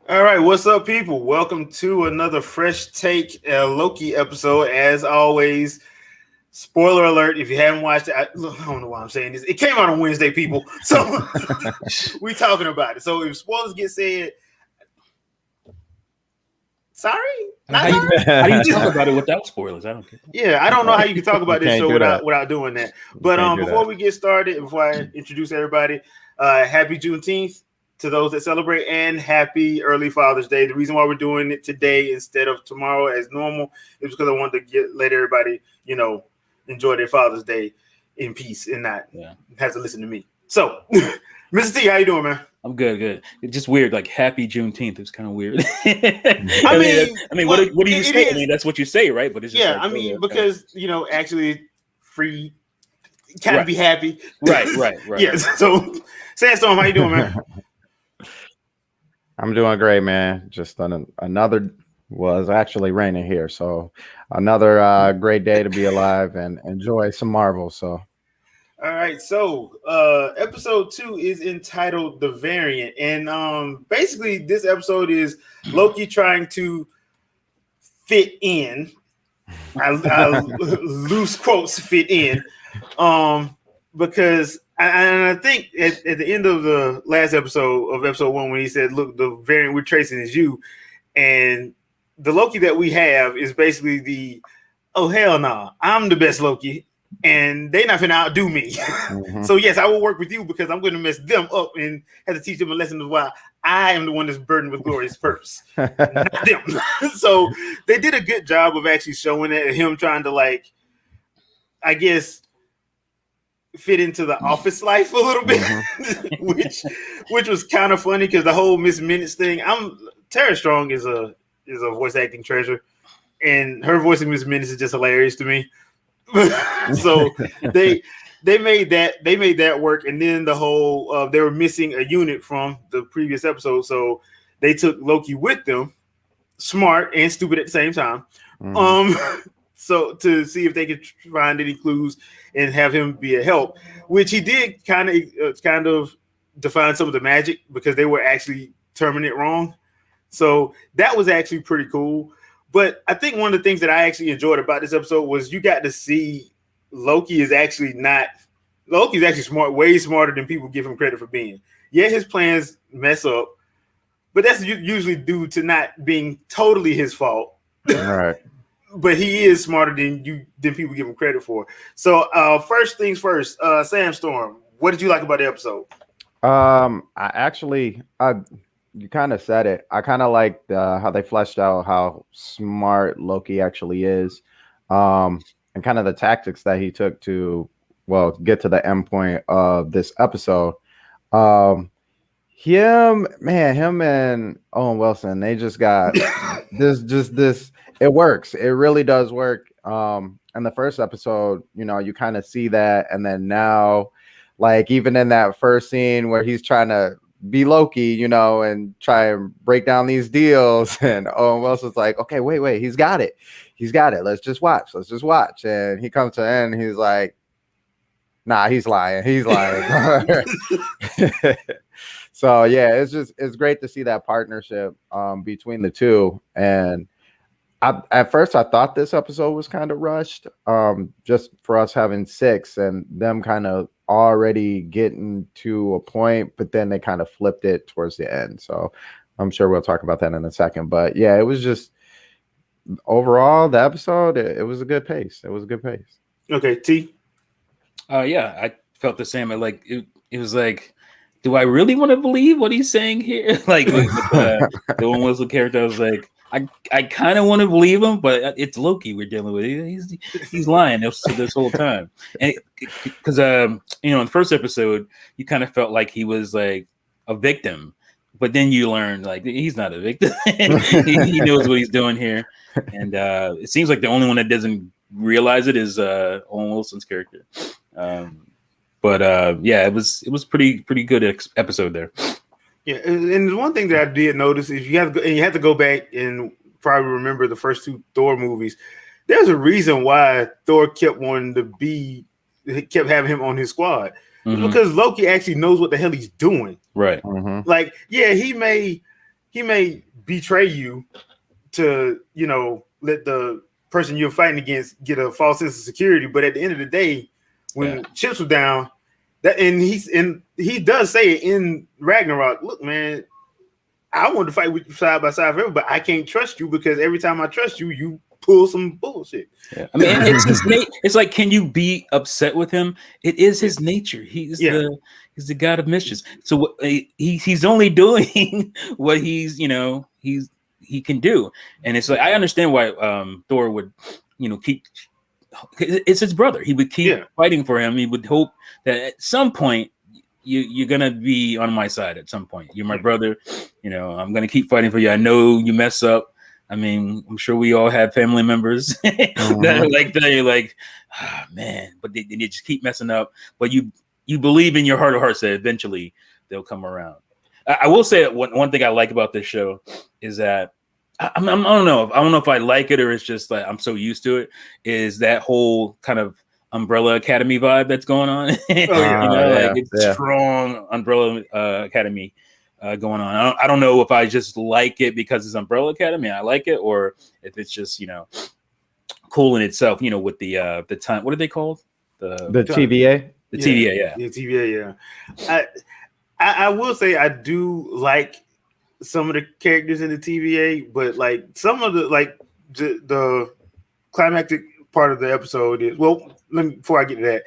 All right, what's up, people? Welcome to another fresh take Loki episode. As always, spoiler alert: if you haven't watched it, I don't know why I'm saying this. It came out on Wednesday, people, so we talking about it. So if spoilers get said, sorry, not sorry. How do you talk about it without spoilers? I don't get that. Yeah, I don't know how you can talk about this can't show do that. without doing that. You But can't do before that. we get started, before I introduce everybody, happy Juneteenth to those that celebrate, and happy early Father's Day. The reason why we're doing it today instead of tomorrow as normal is because I wanted to let everybody, enjoy their Father's Day in peace and not have to listen to me. So, Mr. T, how you doing, man? I'm good. It's just weird, like Happy Juneteenth. It's kind of weird. I mean, what do you say? I mean, that's what you say, right? But it's just because actually free, kind of be happy, right. Yes. So, Sandstorm, how you doing, man? I'm doing great, man. Just on another was actually raining here, so another great day to be alive and enjoy some Marvel. So, all right. So, episode 2 is entitled "The Variant," and basically, this episode is Loki trying to fit in. I loose quotes fit in, because. And I think at the end of the last episode of episode 1, when he said, "Look, the variant we're tracing is you," and the Loki that we have is basically oh hell no, nah, I'm the best Loki, and they not gonna outdo me. Mm-hmm. So yes, I will work with you because I'm going to mess them up and have to teach them a lesson of why I am the one that's burdened with glorious purpose, not them. So they did a good job of actually showing it, him trying to I guess, fit into the office life a little bit, which was kind of funny because the whole Miss Minutes thing. Tara Strong is a voice acting treasure, and her voice in Miss Minutes is just hilarious to me. So they made that work, and then the whole they were missing a unit from the previous episode, so they took Loki with them, smart and stupid at the same time. So to see if they could find any clues and have him be a help, which he did kind of define some of the magic because they were actually terming it wrong. So that was actually pretty cool. But I think one of the things that I actually enjoyed about this episode was you got to see Loki is actually smart, way smarter than people give him credit for being. Yeah, his plans mess up, but that's usually due to not being totally his fault. All right. But he is smarter than people give him credit for. So first things first, Sam Storm, what did you like about the episode? You kind of said it. I kind of liked how they fleshed out how smart Loki actually is, and kind of the tactics that he took to, get to the end point of this episode. Him and Owen Wilson, they just got this. It works. It really does work. In the first episode, you kind of see that, and then now, even in that first scene where he's trying to be Loki, and try and break down these deals, and Owen Wilson's like, okay, wait, he's got it. Let's just watch. And he comes to the end, and he's like, nah, he's lying. So yeah, it's great to see that partnership between the two. And at first I thought this episode was kind of rushed, just for us having 6 and them kind of already getting to a point, but then they kind of flipped it towards the end. So I'm sure we'll talk about that in a second. But yeah, it was just overall the episode, it was a good pace. Okay, T. Yeah, I felt the same. It was like, do I really want to believe what he's saying here? The Owen Wilson character, I was like, I kind of want to believe him, but it's Loki we're dealing with. He's lying this whole time, and because in the first episode you kind of felt like he was like a victim, but then you learn he's not a victim. he knows what he's doing here, and it seems like the only one that doesn't realize it is Owen Wilson's character. But yeah, it was pretty good episode there. Yeah, and one thing that I did notice is you have to go back and probably remember the first 2 Thor movies. There's a reason why Thor kept having him on his squad. It's because Loki actually knows what the hell he's doing. Right. Mm-hmm. He betray you to, let the person you're fighting against get a false sense of security. But at the end of the day, when chips were down, he does say it in Ragnarok. Look, man, I want to fight with you side by side forever, but I can't trust you because every time I trust you, you pull some bullshit. Yeah. I mean, it's like, can you be upset with him? It is his nature. He's the god of mischief. So he's only doing what he can do. And it's like, I understand why Thor would, keep. It's his brother. He would keep fighting for him. He would hope that at some point you're gonna be on my side. At some point, you're my brother. I'm gonna keep fighting for you. I know you mess up. I mean, I'm sure we all have family members that are like that. You're like, man, but they just keep messing up. But you believe in your heart of hearts that eventually they'll come around. I will say that one thing I like about this show is that I don't know if I like it or it's just like I'm so used to it. Is that whole kind of Umbrella Academy vibe that's going on? It's strong Umbrella Academy going on. I don't know if I just like it because it's Umbrella Academy. I like it, or if it's just cool in itself. With the time. What are they called? The TVA. The TVA. Yeah. The TVA. Yeah. I will say I do like some of the characters in the TVA, but like some of the climactic part of the episode is before I get to that,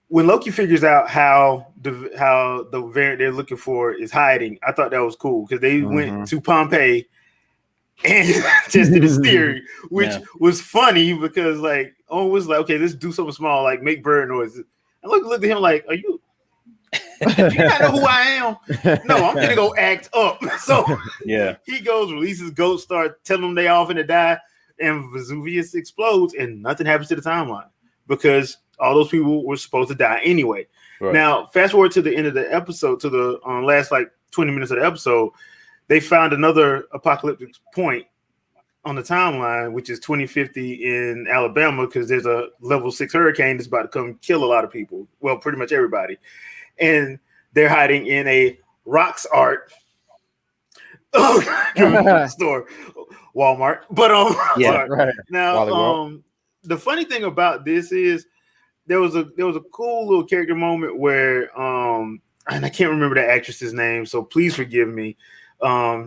when Loki figures out how the variant they're looking for is hiding, I thought that was cool because they went to Pompeii and tested his theory, which was funny because Owen was like, okay, let's do something small, like make bird noises. And Loki looked at him like, are you? Do you not know who I am? No, I'm gonna go act up. So he goes, releases goats, start telling them they all finna die, and Vesuvius explodes, and nothing happens to the timeline because all those people were supposed to die anyway. Right. Now, fast forward to the end of the episode, to the last 20 minutes of the episode, they found another apocalyptic point on the timeline, which is 2050 in Alabama, because there's a level 6 hurricane that's about to come kill a lot of people. Well, pretty much everybody. And they're hiding in a rocks art store, Walmart. But right. Now, the funny thing about this is there was a cool little character moment where and I can't remember the actress's name, so please forgive me.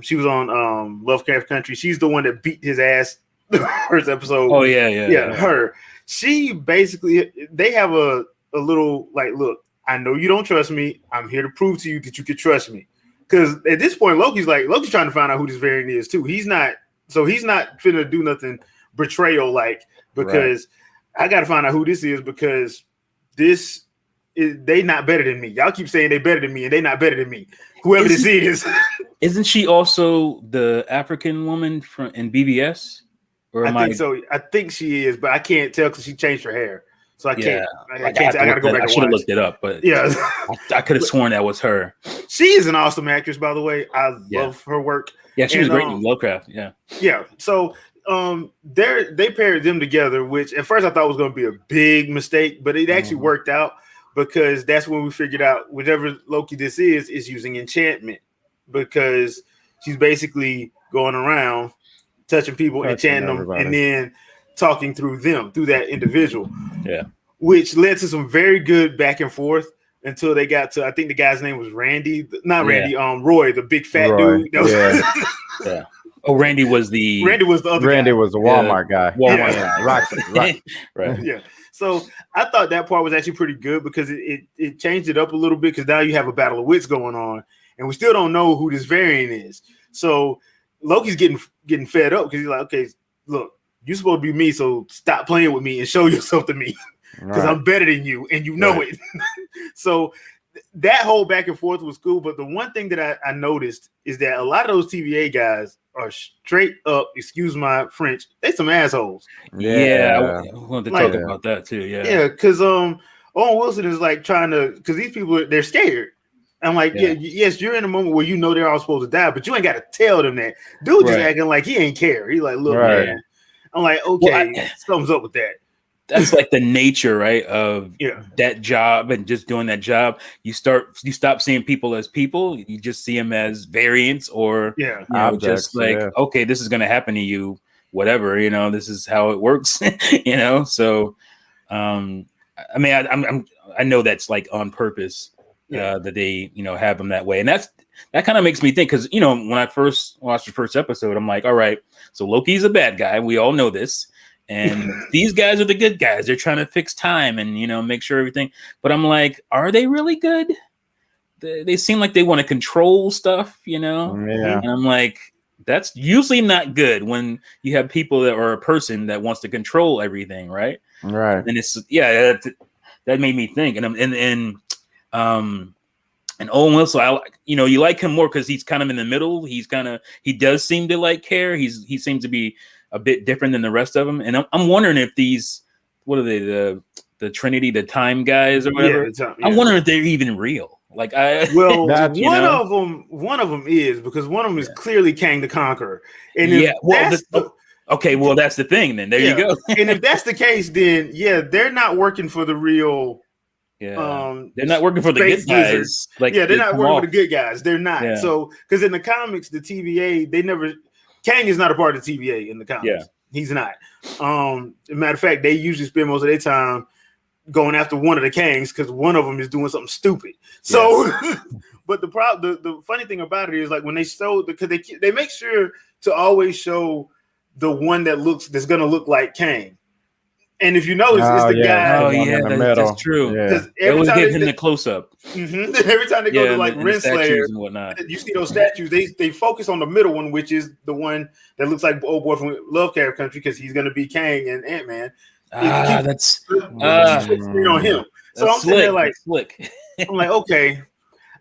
She was on Lovecraft Country. She's the one that beat his ass the first episode. Oh yeah. Her. She basically, they have a little look, I know you don't trust me. I'm here to prove to you that you can trust me. Because at this point, Loki's trying to find out who this variant is too. He's not finna do nothing betrayal because I got to find out who this is, because they not better than me. Y'all keep saying they better than me, and they not better than me. Whoever this is. Isn't she also the African woman in BBS? Or I think so. I think she is, but I can't tell because she changed her hair. So I can't. I gotta go back. I should have looked it up, but I could have sworn that was her. She is an awesome actress, by the way. I love her work. Yeah, she was great in Lovecraft. Yeah. So they paired them together, which at first I thought was going to be a big mistake, but it actually worked out, because that's when we figured out whatever Loki this is using enchantment, because she's basically going around touching people, enchanting them, and then talking through that individual. Yeah. Which led to some very good back and forth until they got to, I think the guy's name was Randy. Not Randy, Roy, the big fat dude. Yeah. Oh, Randy was the other Randy guy. Was the Walmart guy. Right. Yeah. So I thought that part was actually pretty good, because it changed it up a little bit, because now you have a battle of wits going on, and we still don't know who this variant is. So Loki's getting fed up, because he's like, okay, look, you're supposed to be me, so stop playing with me and show yourself to me, because I'm better than you, and you know it. So that whole back and forth was cool. But the one thing that I noticed is that a lot of those TVA guys are straight up, excuse my French, they some assholes. Yeah, I wanted to talk about that too. Yeah, because Owen Wilson is trying to, because these people, they're scared. I'm like, yes, you're in a moment where you know they're all supposed to die, but you ain't got to tell them that. Dude just acting like he ain't care. He's like, look, man. I'm like, okay, something's up with that. that's like the nature, right, of Yeah. that job and just doing that job. You stop seeing people as people. You just see them as variants, or Yeah. you know, Objects, just like, yeah. okay, this is going to happen to you. Whatever, you know, this is how it works. You know, so I mean, I know that's like on purpose. Yeah. That they, you know, have them that way, and that kind of makes me think, because you know, when I first watched the first episode, I'm like, all right, so Loki's a bad guy. We all know this. And these guys are the good guys. They're trying to fix time and, you know, make sure everything. But I'm like, are they really good? They seem like they want to control stuff, you know? Yeah. And I'm like, that's usually not good when you have people that are a person that wants to control everything, right? Right. And it's, yeah, that made me think. And Owen Wilson, you know, you like him more because he's kind of in the middle. He does seem to like care. He seems to be a bit different than the rest of them. And I'm wondering if these, what are they, the Trinity, the time guys or whatever? Yeah. I'm wondering if they're even real. Like Well, That, you one of them is, because one of them is clearly Kang the Conqueror. And okay, well that's the thing then. There you go. And if that's the case, then they're not working for the real. Yeah, they're not working for the good guys. They're not working for the good guys. They're not. Yeah. So, because in the comics, the TVA, Kang is not a part of the TVA in the comics. Yeah. He's not. Matter of fact, they usually spend most of their time going after one of the Kangs because one of them is doing something stupid. So, but the funny thing about it is, like, when they show, because they make sure to always show the one that's gonna look like Kang. And if you notice, it's the guy. Oh yeah, that's true. Yeah. They always give him the close up. Every time they go to like Renslayer and whatnot, you see those statues. They focus on the middle one, which is the one that looks like old boy from Lovecraft Country, because he's going to be Kang and Ant-Man. That's on him. So I'm sitting there like, slick. I'm like, okay,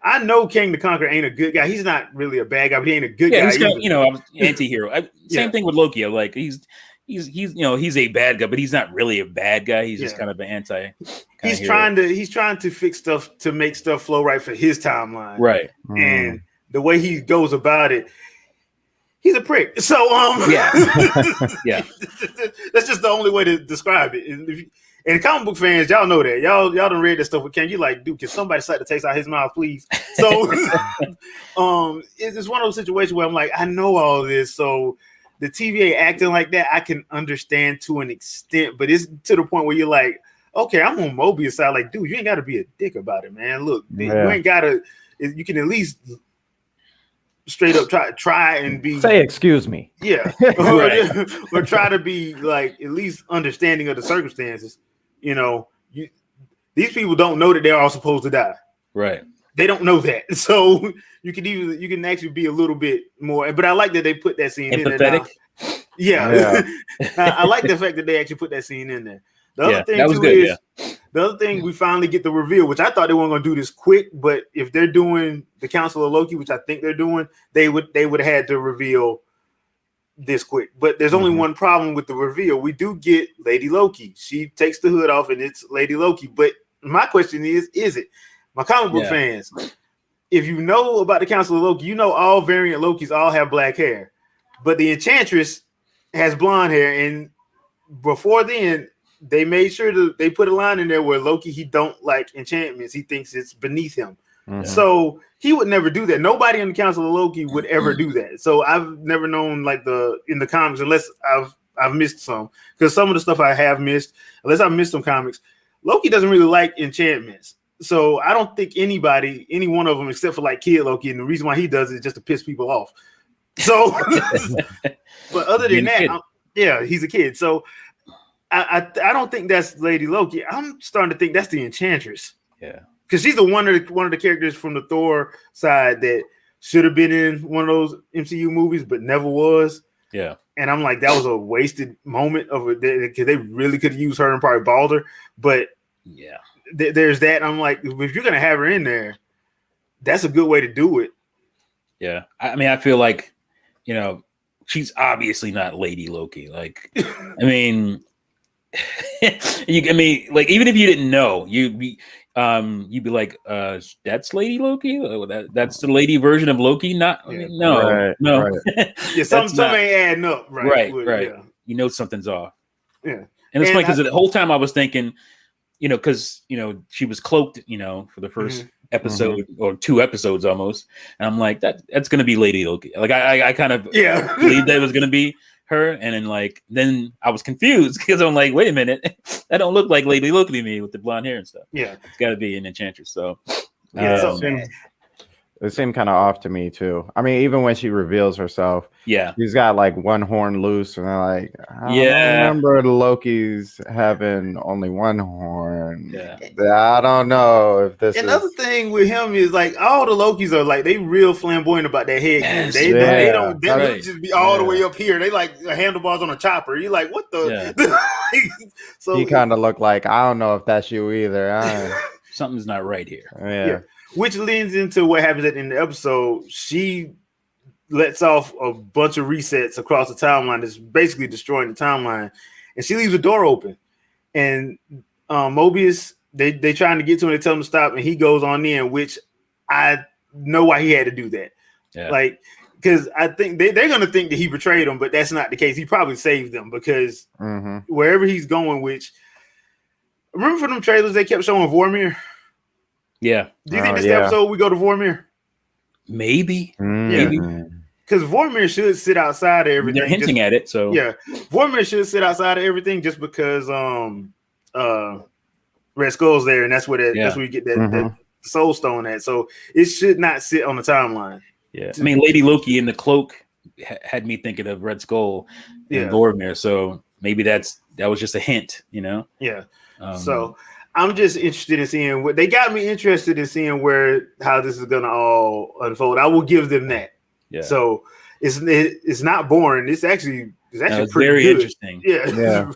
I know Kang the Conqueror ain't a good guy. He's not really a bad guy, but he ain't a good guy. He's kind of, you know, anti-hero. Same thing with Loki. I'm like, he's you know, he's a bad guy, but he's not really a bad guy. He's just kind of an anti. He's trying to fix stuff to make stuff flow right for his timeline. Right. And the way he goes about it, he's a prick. So yeah. That's just the only way to describe it. And comic book fans, y'all know that. Y'all done read that stuff with Ken. You like, dude, can somebody slap the taste out his mouth, please? So it's one of those situations where I'm like, I know all this, so the TVA acting like that, I can understand to an extent, but it's to the point where you're like, okay, I'm on Mobius side. Like, dude, you ain't got to be a dick about it, man. Look, you ain't got to. You can at least straight up try and be. Say, excuse me. Yeah, or try to be like at least understanding of the circumstances. You know, these people don't know that they're all supposed to die. Right. They don't know that, so you can actually be a little bit more. But I like that they put that scene in there. Now. Yeah. I like the fact that they actually put that scene in there. The other thing too is the other thing, we finally get the reveal, which I thought they weren't going to do this quick, but if they're doing the Council of Loki, which I think they're doing, they would have had to reveal this quick. But there's only one problem with the reveal. We do get Lady Loki. She takes the hood off and it's Lady Loki. But my question is it? My comic book fans, if you know about the Council of Loki, you know all variant Lokis all have black hair. But the Enchantress has blonde hair. And before then, they made sure they put a line in there where Loki, he don't like enchantments. He thinks it's beneath him. So he would never do that. Nobody in the Council of Loki would ever do that. So I've never known like in the comics, unless I've missed some, because some of the stuff I have missed, unless I've missed some comics, Loki doesn't really like enchantments. So I don't think any one of them, except for like Kid Loki, and the reason why he does it is just to piss people off. So, but other than that, he's a kid. So I don't think that's Lady Loki. I'm starting to think that's the Enchantress. Yeah, because she's one of the characters from the Thor side that should have been in one of those MCU movies, but never was. Yeah, and I'm like, that was a wasted moment of it, because they really could have used her and probably Balder. But yeah. There's that. I'm like, if you're gonna have her in there, that's a good way to do it. Yeah, I mean, I feel like, you know, she's obviously not Lady Loki. Like, I mean, like, even if you didn't know, you'd be like, that's Lady Loki. That's the lady version of Loki. Not, no. Yeah, some ain't adding up. Right. Yeah. You know something's off. Yeah. And it's funny because the whole time I was thinking, because she was cloaked, for the first episode or 2 episodes almost, and I'm like, that's gonna be Lady Loki. Like I kind of believed that it was gonna be her, and then I was confused because I'm like, wait a minute, that don't look like Lady Loki to me with the blonde hair and stuff. Yeah, it's got to be an enchantress. So it seemed kind of off to me too. I mean, even when she reveals herself, she's got like one horn loose, and I remember the Loki's having only one horn. Yeah, I don't know if this. Another thing with him is like all the Lokis are like they real flamboyant about their head. Yes, they don't just be all the way up here. They like handlebars on a chopper. You're like, what the? Yeah. So he kind of looked like, I don't know if that's you either. Something's not right here. Yeah. Which leads into what happens at the end of the episode. She lets off a bunch of resets across the timeline. That's basically destroying the timeline, and she leaves the door open. And Mobius, they trying to get to him. They tell him to stop, and he goes on in. Which I know why he had to do that. Yeah. Like, because I think they're gonna think that he betrayed them, but that's not the case. He probably saved them because wherever he's going. Which remember from them trailers they kept showing Vormir. Yeah. Do you think this episode we go to Vormir? Maybe. Maybe. Because Vormir should sit outside of everything. They're hinting at it, so Vormir should sit outside of everything just because Red Skull's there, and that's where that's where you get that Soul Stone at. So it should not sit on the timeline. Yeah, I mean, Lady Loki in the cloak had me thinking of Red Skull and Vormir, so maybe that was just a hint, Yeah. So I'm just interested in seeing what they got me interested in seeing how this is gonna all unfold. I will give them that. Yeah. So it's not boring. It's actually pretty very good. Interesting. Yeah.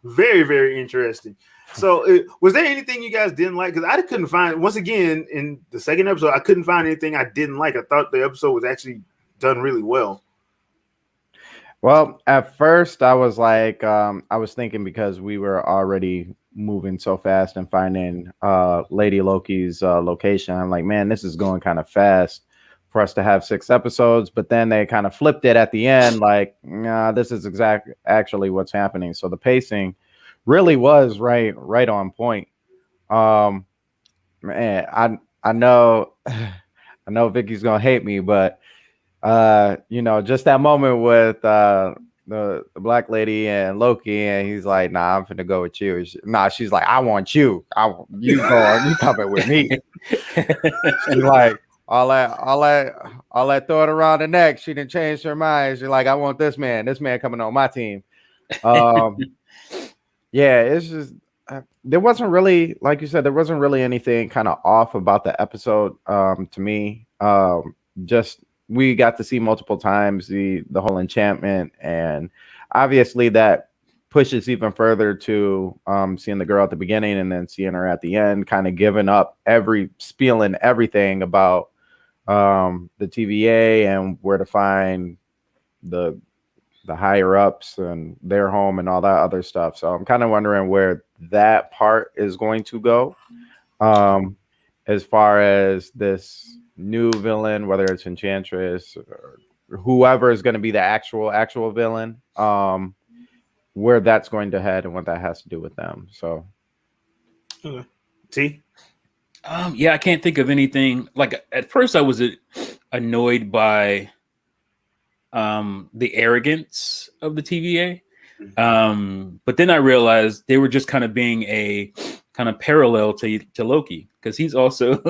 Very, very interesting. So was there anything you guys didn't like? Because I couldn't find, once again, in the second episode, I couldn't find anything I didn't like. I thought the episode was actually done really well. Well, at first I was like, I was thinking because we were already moving so fast and finding Lady Loki's location. I'm like, man, this is going kind of fast for us to have 6 episodes. But then they kind of flipped it at the end, like, nah, this is actually what's happening. So the pacing really was right on point. Man, I know Vicky's gonna hate me, but just that moment with the black lady and Loki, and he's like, nah, I'm finna go with you. She's like, I want you. You coming with me. She's like, all that throw it around the neck. She didn't change her mind. She's like, I want this man coming on my team. Yeah, it's just there wasn't really, like you said, there wasn't really anything kind of off about the episode to me. Just we got to see multiple times the whole enchantment, and obviously that pushes even further to seeing the girl at the beginning and then seeing her at the end, kind of giving up spieling everything about the TVA and where to find the higher ups and their home and all that other stuff. So I'm kind of wondering where that part is going to go as far as this new villain, whether it's Enchantress or whoever is going to be the actual villain, where that's going to head and what that has to do with them. So T? Yeah, I can't think of anything. Like at first I was annoyed by the arrogance of the TVA. But then I realized they were just kind of being a kind of parallel to Loki, because he's also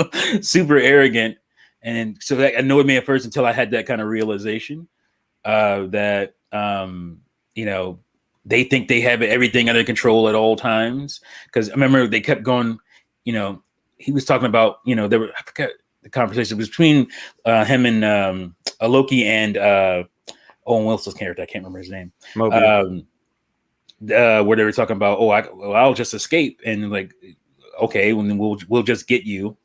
super arrogant. And so that annoyed me at first until I had that kind of realization that, they think they have everything under control at all times. Because I remember they kept going, he was talking about, I forgot the conversation was between him and Loki and Owen Wilson's character. I can't remember his name. Where they were talking about, I'll just escape, and like, okay, then we'll just get you.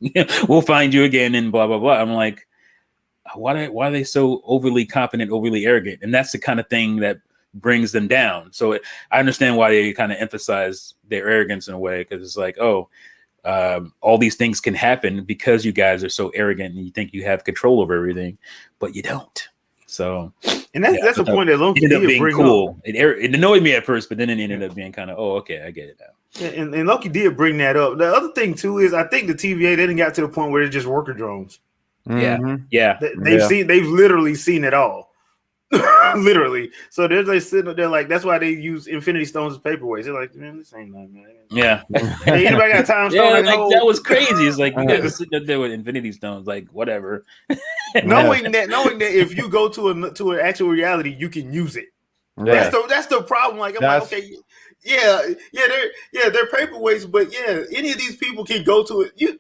We'll find you again, and blah blah blah. I'm like, why are they so overly confident, overly arrogant? And that's the kind of thing that brings them down. So I understand why they kind of emphasize their arrogance in a way, because it's like, all these things can happen because you guys are so arrogant and you think you have control over everything, but you don't. So, and that's the point that Loki ended up did being bring cool. up. It annoyed me at first, but then it ended up being kind of, oh, okay, I get it now. Yeah, and Loki did bring that up. The other thing too is I think the TVA they didn't got to the point where they're just worker drones. Yeah. They've literally seen it all. Literally. So they're like sitting up there like that's why they use Infinity Stones as paperweights. They're like, man, this ain't nothing, man. Yeah. Hey, anybody got time stone? Yeah, like that was crazy. It's like you guys are sitting up there with Infinity Stones, like whatever. knowing that if you go to an actual reality, you can use it. Yeah. That's the problem. Like I'm like, okay, they're paperweights, but yeah, any of these people can go to it. You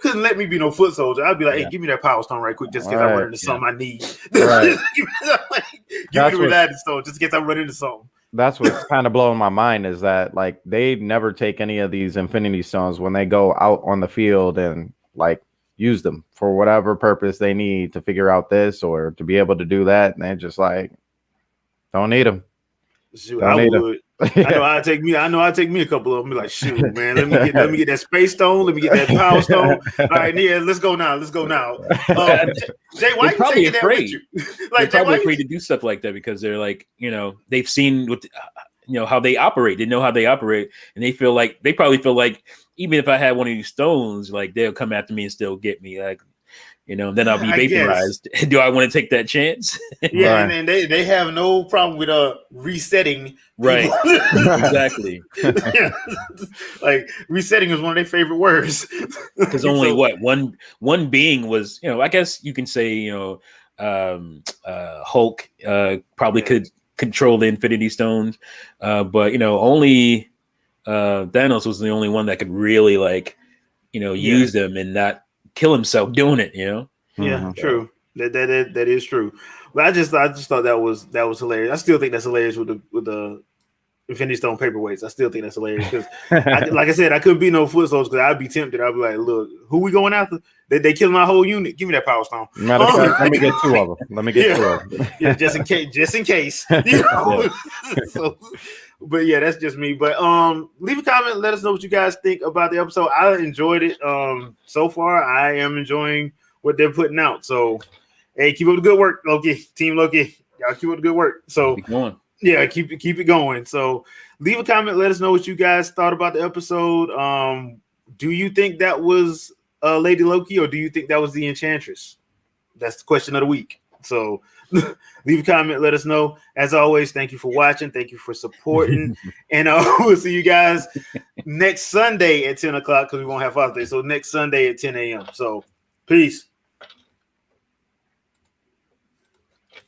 couldn't let me be no foot soldier. I'd be like, hey, give me that power stone right quick, just in case I run into something I need. Right. give me the related stone, just in case I run into something. That's what's kind of blowing my mind is that like they never take any of these Infinity Stones when they go out on the field and like use them for whatever purpose they need to figure out this or to be able to do that. And they're just like, don't need them. Shoot, I would. I know I'd take me a couple of them. Be like, shoot, man, let me get that space stone. Let me get that power stone. All right, yeah, let's go now. Jay, why are you taking that with you? Like, they're probably afraid to do stuff like that because they're like, they've seen what, how they operate. They know how they operate, and they probably feel like even if I had one of these stones, like they'll come after me and still get me, like. Then I'll be vaporized. Do I want to take that chance? Yeah, right. And they have no problem with resetting. Right. Exactly. Like resetting is one of their favorite words. Because only one being was, I guess you can say, Hulk probably could control the Infinity Stones, but only Thanos was the only one that could really use them and not kill himself doing it, Yeah, true. That is true. But I just thought that was hilarious. I still think that's hilarious with the Infinity Stone paperweights. I still think that's hilarious because, like I said, I couldn't be no foot soldiers because I'd be tempted. I'd be like, look, who we going after? They killing my whole unit. Give me that power stone. Matter of fact, let me get two of them. Yeah, just in case. So, but yeah, that's just me. But leave a comment. Let us know what you guys think about the episode. I enjoyed it. So far, I am enjoying what they're putting out. So, hey, keep up the good work, Loki. Team Loki. Y'all keep up the good work. So, keep going. Yeah, keep it going. So, leave a comment. Let us know what you guys thought about the episode. Do you think that was Lady Loki, or do you think that was the Enchantress? That's the question of the week. So, leave a comment. Let us know. As always, thank you for watching. Thank you for supporting. And we'll see you guys next Sunday at 10 o'clock because we won't have Father's Day. So, next Sunday at 10 a.m. So, peace.